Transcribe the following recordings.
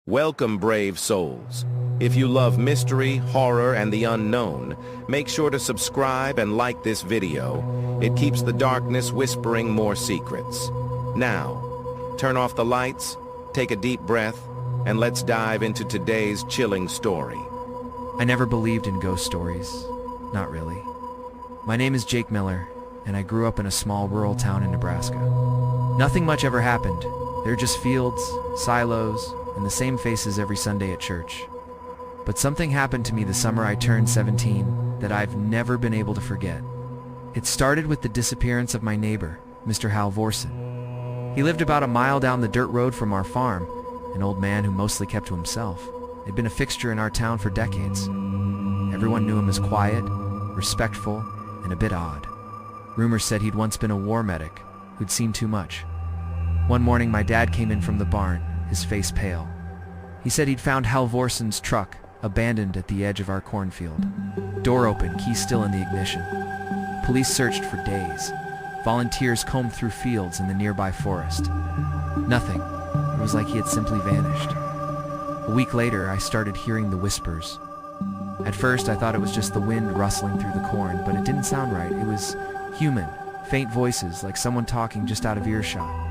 Welcome, brave souls. If you love mystery, horror, and the unknown, make sure to subscribe and like this video. It keeps the darkness whispering more secrets. Now, turn off the lights, take a deep breath, and let's dive into today's chilling story. I never believed in ghost stories. Not really. My name is Jake Miller, and I grew up in a small rural town in Nebraska. Nothing much ever happened. There are just fields, silos, and the same faces every Sunday at church. But something happened to me the summer I turned 17 that I've never been able to forget. It started with the disappearance of my neighbor, Mr. Hal Vorson. He lived about a mile down the dirt road from our farm, an old man who mostly kept to himself. He'd been a fixture in our town for decades. Everyone knew him as quiet, respectful, and a bit odd. Rumors said he'd once been a war medic who'd seen too much. One morning my dad came in from the barn, his face pale. He said he'd found Hal Vorson's truck abandoned at the edge of our cornfield. Door open, key still in the ignition. Police searched for days. Volunteers combed through fields in the nearby forest. Nothing. It was like he had simply vanished. A week later, I started hearing the whispers. At first, I thought it was just the wind rustling through the corn, but it didn't sound right. It was human, faint voices, like someone talking just out of earshot.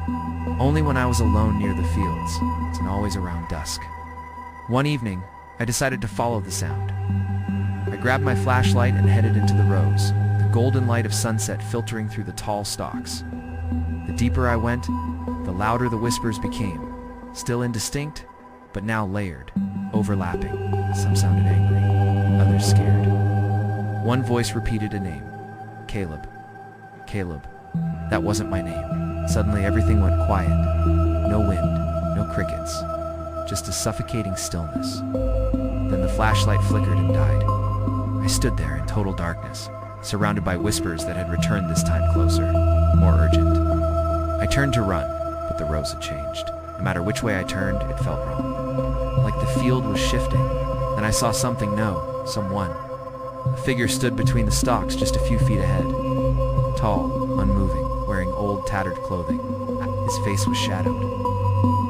Only when I was alone near the fields, and always around dusk. One evening, I decided to follow the sound. I grabbed my flashlight and headed into the rows, the golden light of sunset filtering through the tall stalks. The deeper I went, the louder the whispers became, still indistinct, but now layered, overlapping. Some sounded angry, others scared. One voice repeated a name. Caleb. Caleb. That wasn't my name. Suddenly everything went quiet. No wind, no crickets, just a suffocating stillness. Then the flashlight flickered and died. I stood there in total darkness, surrounded by whispers that had returned this time closer, more urgent. I turned to run, but the rows had changed. No matter which way I turned, it felt wrong. Like the field was shifting. Then I saw something, someone. A figure stood between the stalks just a few feet ahead. Tall, unmoving, wearing old, tattered clothing. His face was shadowed.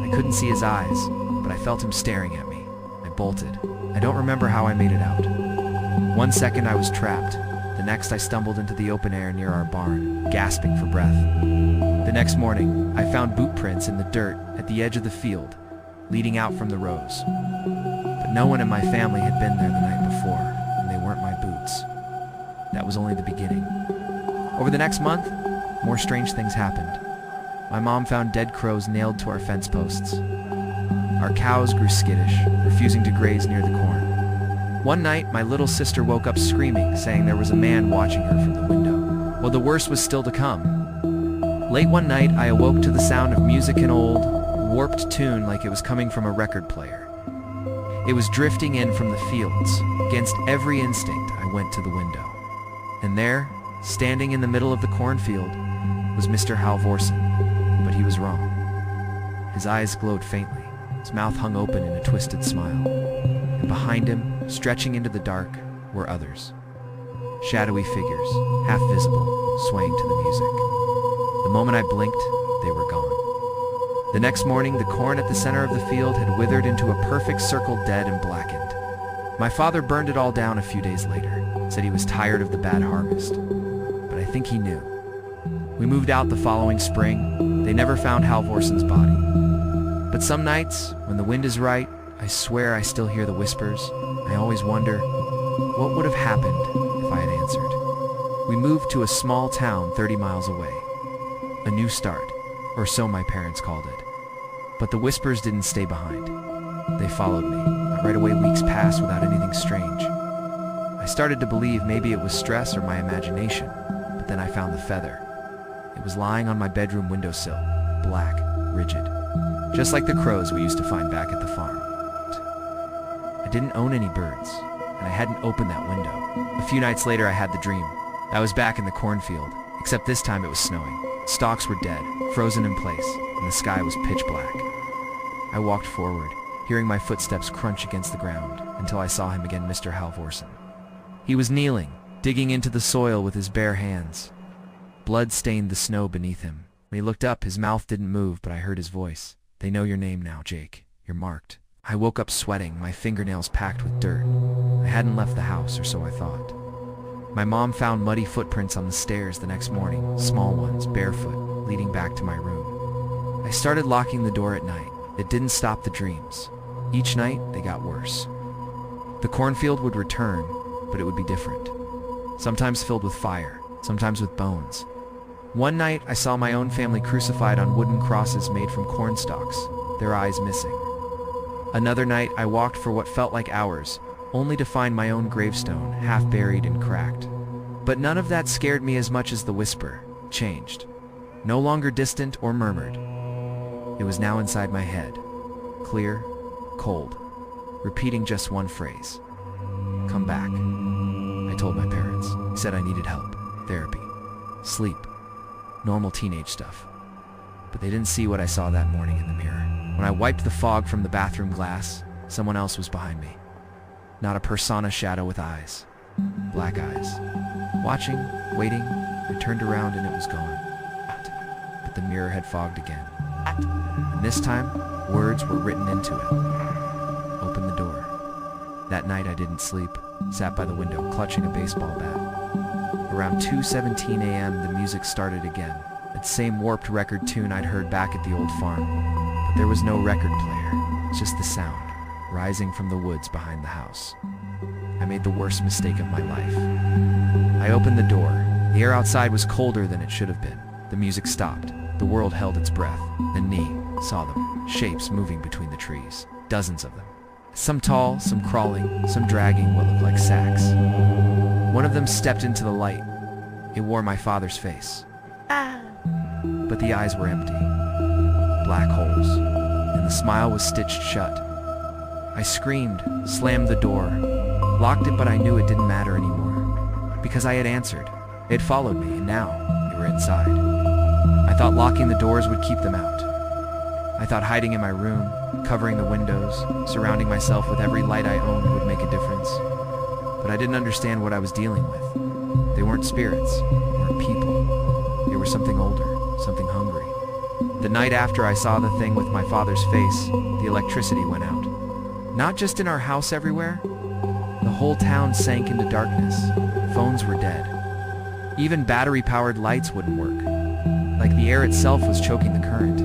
I couldn't see his eyes, but I felt him staring at me. I bolted. I don't remember how I made it out. 1 second I was trapped. The next I stumbled into the open air near our barn, gasping for breath. The next morning, I found boot prints in the dirt at the edge of the field, leading out from the rows. But no one in my family had been there the night before, and they weren't my boots. That was only the beginning. Over the next month, more strange things happened. My mom found dead crows nailed to our fence posts. Our cows grew skittish, refusing to graze near the corn. One night, my little sister woke up screaming, saying there was a man watching her from the window. Well, the worst was still to come. Late one night, I awoke to the sound of music, an old, warped tune like it was coming from a record player. It was drifting in from the fields. Against every instinct, I went to the window. And there, standing in the middle of the cornfield, was Mr. Hal Vorson, but he was wrong. His eyes glowed faintly, his mouth hung open in a twisted smile, and behind him, stretching into the dark, were others. Shadowy figures, half visible, swaying to the music. The moment I blinked, they were gone. The next morning, the corn at the center of the field had withered into a perfect circle, dead and blackened. My father burned it all down a few days later, said he was tired of the bad harvest. But I think he knew. We moved out the following spring. They never found Hal Vorson's body. But some nights, when the wind is right, I swear I still hear the whispers. I always wonder, what would have happened if I had answered? We moved to a small town 30 miles away. A new start, or so my parents called it. But the whispers didn't stay behind. They followed me. Right away, weeks passed without anything strange. I started to believe maybe it was stress or my imagination, but then I found the feather. It was lying on my bedroom windowsill, black, rigid, just like the crows we used to find back at the farm. I didn't own any birds, and I hadn't opened that window. A few nights later, I had the dream. I was back in the cornfield, except this time it was snowing. Stalks were dead, frozen in place, and the sky was pitch black. I walked forward, hearing my footsteps crunch against the ground, until I saw him again, Mr. Hal Vorson. He was kneeling, digging into the soil with his bare hands. Blood stained the snow beneath him. When he looked up, his mouth didn't move, but I heard his voice. "They know your name now, Jake. You're marked." I woke up sweating, my fingernails packed with dirt. I hadn't left the house, or so I thought. My mom found muddy footprints on the stairs the next morning, small ones, barefoot, leading back to my room. I started locking the door at night. It didn't stop the dreams. Each night, they got worse. The cornfield would return, but it would be different. Sometimes filled with fire, sometimes with bones. One night, I saw my own family crucified on wooden crosses made from corn stalks, their eyes missing. Another night, I walked for what felt like hours, only to find my own gravestone, half buried and cracked. But none of that scared me as much as the whisper. Changed. No longer distant or murmured. It was now inside my head. Clear, cold, repeating just one phrase. Come back. I told my parents. He said I needed help, therapy, sleep, normal teenage stuff. But they didn't see what I saw that morning in the mirror. When I wiped the fog from the bathroom glass, someone else was behind me. Not a persona shadow with eyes. Black eyes. Watching, waiting, I turned around and it was gone. But the mirror had fogged again. And this time, words were written into it. Open the door. That night I didn't sleep, sat by the window clutching a baseball bat. Around 2:17 a.m. the music started again. That same warped record tune I'd heard back at the old farm. But there was no record player, just the sound, rising from the woods behind the house. I made the worst mistake of my life. I opened the door. The air outside was colder than it should have been. The music stopped. The world held its breath. Then me saw them, shapes moving between the trees, dozens of them. Some tall, some crawling, some dragging what looked like sacks. One of them stepped into the light. It wore my father's face. But the eyes were empty. Black holes. And the smile was stitched shut. I screamed, slammed the door, locked it, but I knew it didn't matter anymore. Because I had answered. They had followed me, and now they were inside. I thought locking the doors would keep them out. I thought hiding in my room, covering the windows, surrounding myself with every light I owned would make a difference. But I didn't understand what I was dealing with. They weren't spirits, they weren't people. They were something older, something hungry. The night after I saw the thing with my father's face, the electricity went out. Not just in our house everywhere. The whole town sank into darkness. Phones were dead. Even battery-powered lights wouldn't work. Like the air itself was choking the current.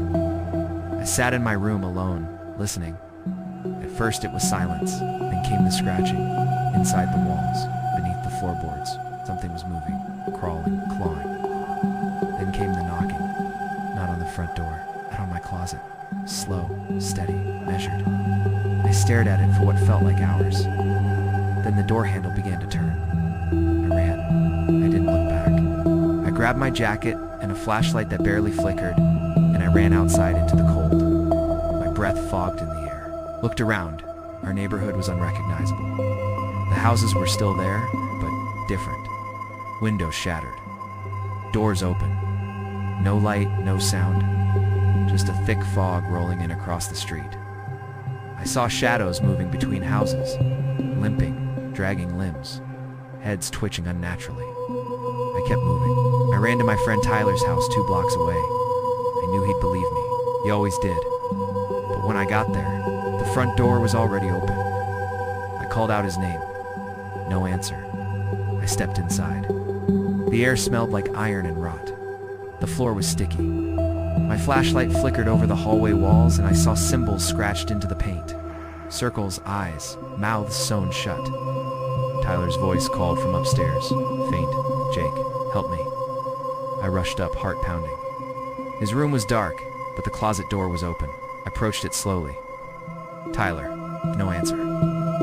I sat in my room alone, listening. At first it was silence, then came the scratching. Inside the walls, beneath the floorboards, something was moving, crawling, clawing. Then came the knocking. Not on the front door, not on my closet. Slow, steady, measured. I stared at it for what felt like hours. Then the door handle began to turn. I ran. I didn't look back. I grabbed my jacket and a flashlight that barely flickered, and I ran outside into the cold. My breath fogged in the air. Looked around. Our neighborhood was unrecognizable. The houses were still there, but different. Windows shattered. Doors open. No light, no sound. Just a thick fog rolling in across the street. I saw shadows moving between houses, limping, dragging limbs, heads twitching unnaturally. I kept moving. I ran to my friend Tyler's house 2 blocks away. I knew he'd believe me. He always did. But when I got there, the front door was already open. I called out his name. No answer. I stepped inside. The air smelled like iron and rot. The floor was sticky. My flashlight flickered over the hallway walls and I saw symbols scratched into the paint. Circles, eyes, mouths sewn shut. Tyler's voice called from upstairs. Faint. Jake, help me. I rushed up, heart pounding. His room was dark, but the closet door was open. I approached it slowly. Tyler. No answer.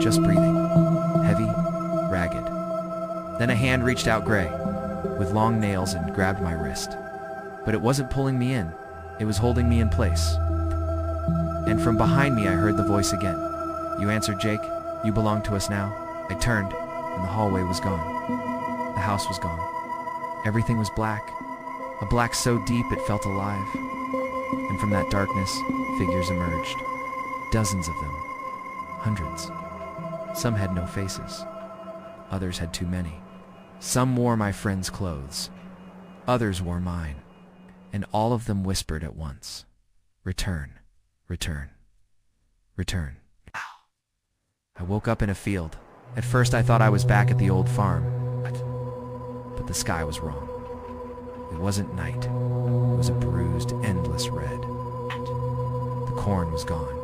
Just breathing. Heavy, ragged. Then a hand reached out gray, with long nails, and grabbed my wrist. But it wasn't pulling me in. It was holding me in place. And from behind me I heard the voice again. You answered, Jake. You belong to us now. I turned, and the hallway was gone. The house was gone. Everything was black. A black so deep it felt alive. And from that darkness, figures emerged. Dozens of them. Hundreds. Some had no faces. Others had too many. Some wore my friend's clothes. Others wore mine. And all of them whispered at once. Return. Return. Return. I woke up in a field. At first I thought I was back at the old farm, but the sky was wrong. It wasn't night. It was a bruised, endless red. The corn was gone,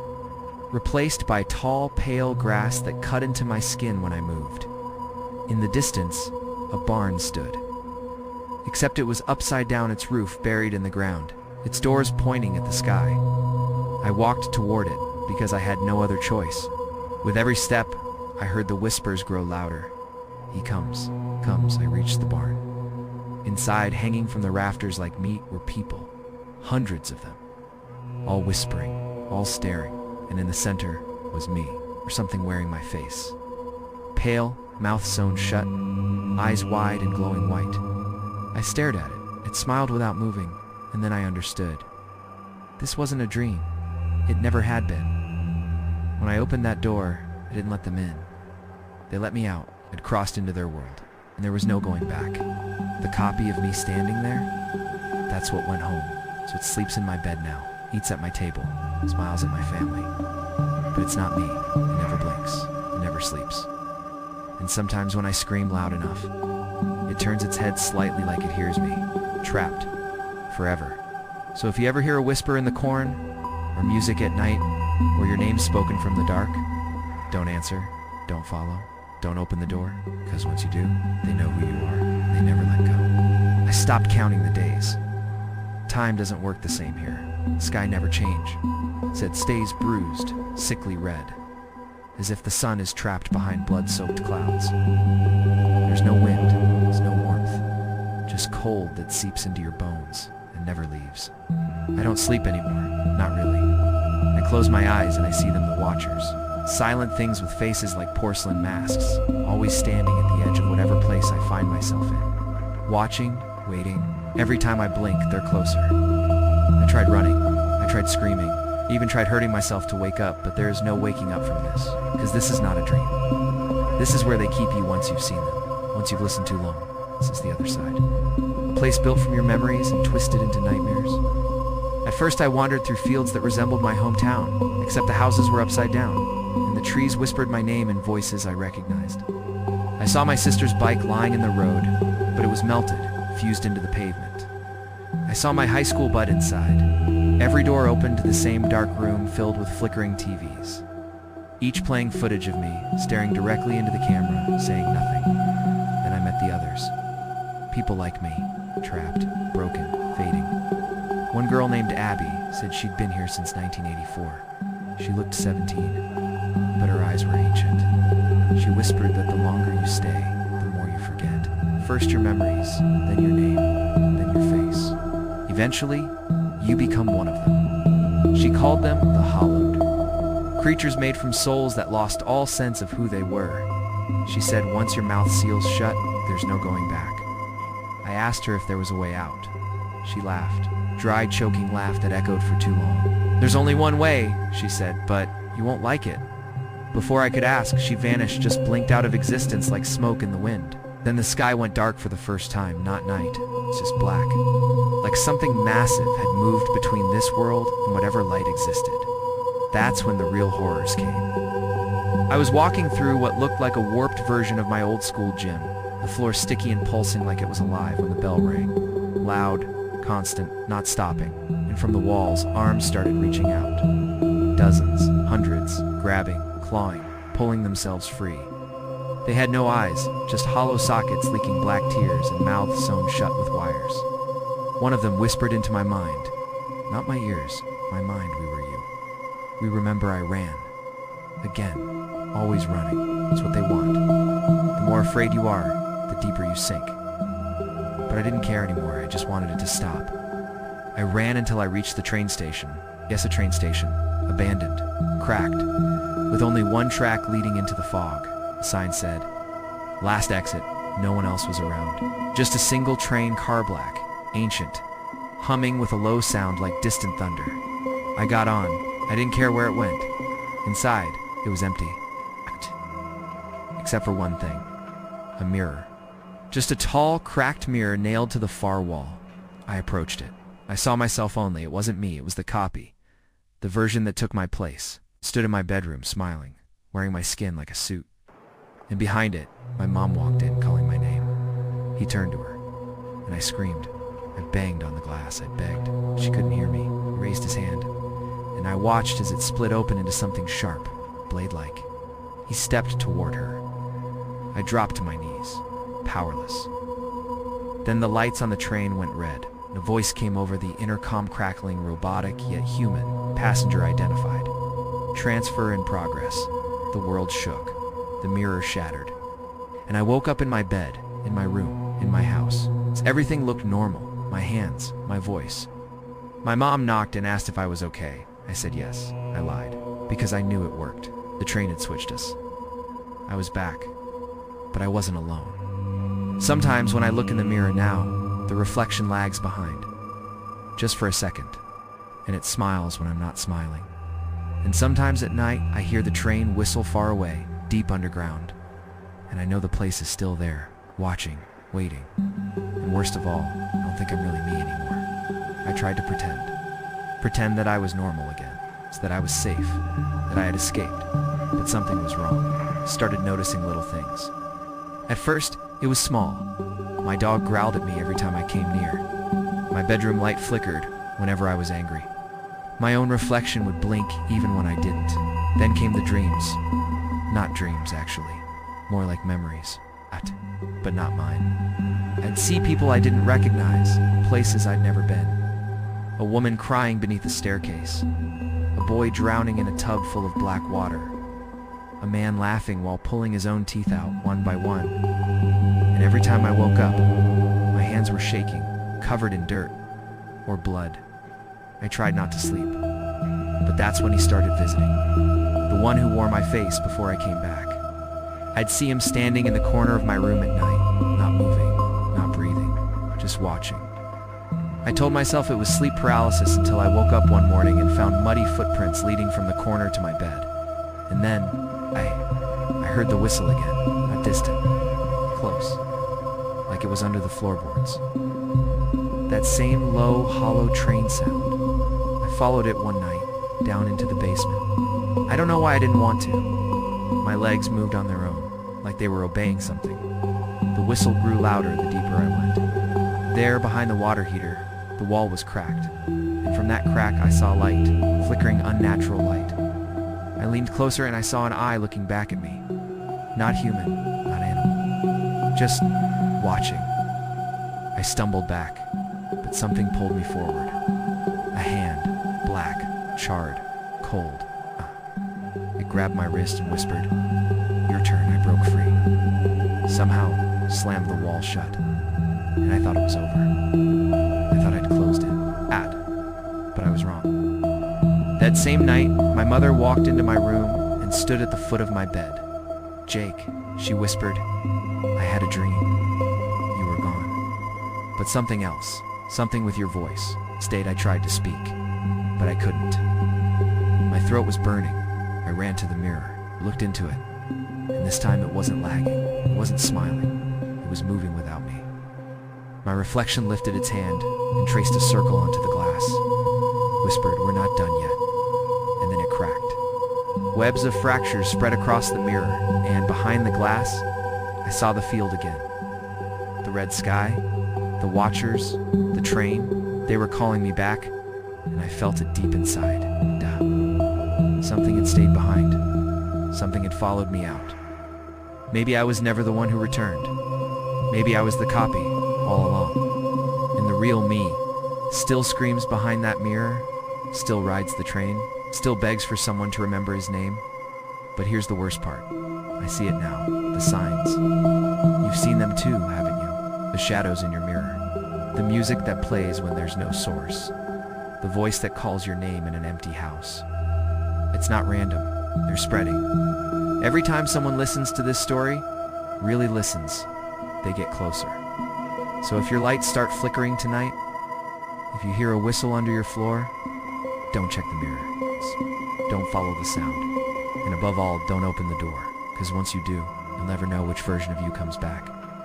replaced by tall, pale grass that cut into my skin when I moved. In the distance, a barn stood. Except it was upside down, its roof buried in the ground, its doors pointing at the sky. I walked toward it because I had no other choice. With every step, I heard the whispers grow louder. He comes, comes. I reached the barn. Inside, hanging from the rafters like meat, were people. Hundreds of them. All whispering, all staring, and in the center was me, or something wearing my face. Pale, mouth sewn shut, eyes wide and glowing white. I stared at it. It smiled without moving, and then I understood. This wasn't a dream. It never had been. When I opened that door, I didn't let them in. They let me out. I'd crossed into their world, and there was no going back. The copy of me standing there, that's what went home. So it sleeps in my bed now, eats at my table, smiles at my family. But it's not me. It never blinks. It never sleeps. And sometimes when I scream loud enough, it turns its head slightly like it hears me, trapped, forever. So if you ever hear a whisper in the corn, or music at night, or your name spoken from the dark, don't answer, don't follow, don't open the door, because once you do, they know who you are. They never let go. I stopped counting the days. Time doesn't work the same here. The sky never changed. It stays bruised, sickly red, as if the sun is trapped behind blood-soaked clouds. There's no wind, there's no warmth, just cold that seeps into your bones and never leaves. I don't sleep anymore, not really. I close my eyes and I see them, the watchers. Silent things with faces like porcelain masks, always standing at the edge of whatever place I find myself in. Watching, waiting. Every time I blink, they're closer. I tried running. I tried screaming. I even tried hurting myself to wake up, but there is no waking up from this, because this is not a dream. This is where they keep you once you've seen them, once you've listened too long. This is the other side. A place built from your memories and twisted into nightmares. At first I wandered through fields that resembled my hometown, except the houses were upside down, and the trees whispered my name in voices I recognized. I saw my sister's bike lying in the road, but it was melted, fused into the pavement. I saw my high school bud inside. Every door opened to the same dark room filled with flickering TVs, each playing footage of me, staring directly into the camera, saying nothing. Then I met the others. People like me, trapped, broken, fading. One girl named Abby said she'd been here since 1984. She looked 17, but her eyes were ancient. She whispered that the longer you stay, the more you forget. First your memories, then your name, then your face. Eventually, you become one of them. She called them the Hollowed, creatures made from souls that lost all sense of who they were. She said once your mouth seals shut, there's no going back. I asked her if there was a way out. She laughed, dry, choking laugh that echoed for too long. There's only one way, she said, but you won't like it. Before I could ask, she vanished, just blinked out of existence like smoke in the wind. Then the sky went dark for the first time, not night. It's just black. Like something massive had moved between this world and whatever light existed. That's when the real horrors came. I was walking through what looked like a warped version of my old school gym, the floor sticky and pulsing like it was alive when the bell rang. Loud, constant, not stopping, and from the walls, arms started reaching out. Dozens, hundreds, grabbing, clawing, pulling themselves free. They had no eyes, just hollow sockets leaking black tears and mouths sewn shut with wires. One of them whispered into my mind. Not my ears, my mind, we were you. We remember I ran. Again, always running. It's what they want. The more afraid you are, the deeper you sink. But I didn't care anymore, I just wanted it to stop. I ran until I reached the train station. Yes, a train station. Abandoned. Cracked. With only one track leading into the fog. A sign said, "Last exit." No one else was around. Just a single train, car black, ancient, humming with a low sound like distant thunder. I got on. I didn't care where it went. Inside, it was empty. Except for one thing. A mirror. Just a tall, cracked mirror nailed to the far wall. I approached it. I saw myself only. It wasn't me. It was the copy. The version that took my place. Stood in my bedroom, smiling. wearing my skin like a suit. And behind it, my mom walked in, calling my name. He turned to her, and I screamed. I banged on the glass. I begged. She couldn't hear me. He raised his hand, and I watched as it split open into something sharp, blade-like. He stepped toward her. I dropped to my knees, powerless. Then the lights on the train went red, and a voice came over the intercom crackling, robotic yet human, passenger identified. Transfer in progress. The world shook. The mirror shattered. And I woke up in my bed, in my room, in my house. Everything looked normal. My hands, my voice. My mom knocked and asked if I was okay. I said yes. I lied, because I knew it worked. The train had switched us. I was back, but I wasn't alone. Sometimes when I look in the mirror now, the reflection lags behind, just for a second, and it smiles when I'm not smiling. And sometimes at night, I hear the train whistle far away, deep underground, and I know the place is still there, watching, waiting. And worst of all, I don't think I'm really me anymore. I tried to pretend that I was normal again, so that I was safe, that I had escaped, but something was wrong. I started noticing little things. At first, it was small. My dog growled at me every time I came near. My bedroom light flickered whenever I was angry. My own reflection would blink even when I didn't. Then came the dreams. Not dreams, actually. More like memories. But not mine. I'd see people I didn't recognize, places I'd never been. A woman crying beneath a staircase. A boy drowning in a tub full of black water. A man laughing while pulling his own teeth out one by one. And every time I woke up, my hands were shaking, covered in dirt or blood. I tried not to sleep, but that's when he started visiting. The one who wore my face before I came back. I'd see him standing in the corner of my room at night, not moving, not breathing, just watching. I told myself it was sleep paralysis until I woke up one morning and found muddy footprints leading from the corner to my bed. And then, I heard the whistle again, not distant, close, like it was under the floorboards. That same low, hollow train sound. I followed it one night, down into the basement. I don't know why I didn't want to. My legs moved on their own, like they were obeying something. The whistle grew louder the deeper I went. There, behind the water heater, the wall was cracked, and from that crack I saw light, flickering unnatural light. I leaned closer and I saw an eye looking back at me. Not human, not animal. Just watching. I stumbled back, but something pulled me forward. A hand, black, charred, cold. It grabbed my wrist and whispered, "Your turn." I broke free. Somehow, slammed the wall shut, and I thought it was over. I thought I'd closed it. But I was wrong. That same night, my mother walked into my room and stood at the foot of my bed. "Jake," she whispered, "I had a dream. You were gone. But something else, something with your voice, stayed." I tried to speak, but I couldn't. My throat was burning. I ran to the mirror, looked into it, and this time it wasn't lagging, it wasn't smiling, it was moving without me. My reflection lifted its hand and traced a circle onto the glass, whispered, "We're not done yet," and then it cracked. Webs of fractures spread across the mirror, and behind the glass, I saw the field again. The red sky, the watchers, the train, they were calling me back, and I felt it deep inside. Something had stayed behind. Something had followed me out. Maybe I was never the one who returned. Maybe I was the copy, all along. And the real me still screams behind that mirror, still rides the train, still begs for someone to remember his name. But here's the worst part. I see it now, the signs. You've seen them too, haven't you? The shadows in your mirror. The music that plays when there's no source. The voice that calls your name in an empty house. It's not random. They're spreading. Every time someone listens to this story, really listens, they get closer. So if your lights start flickering tonight, if you hear a whistle under your floor, don't check the mirror. Don't follow the sound. And above all, don't open the door, because once you do, you'll never know which version of you comes back.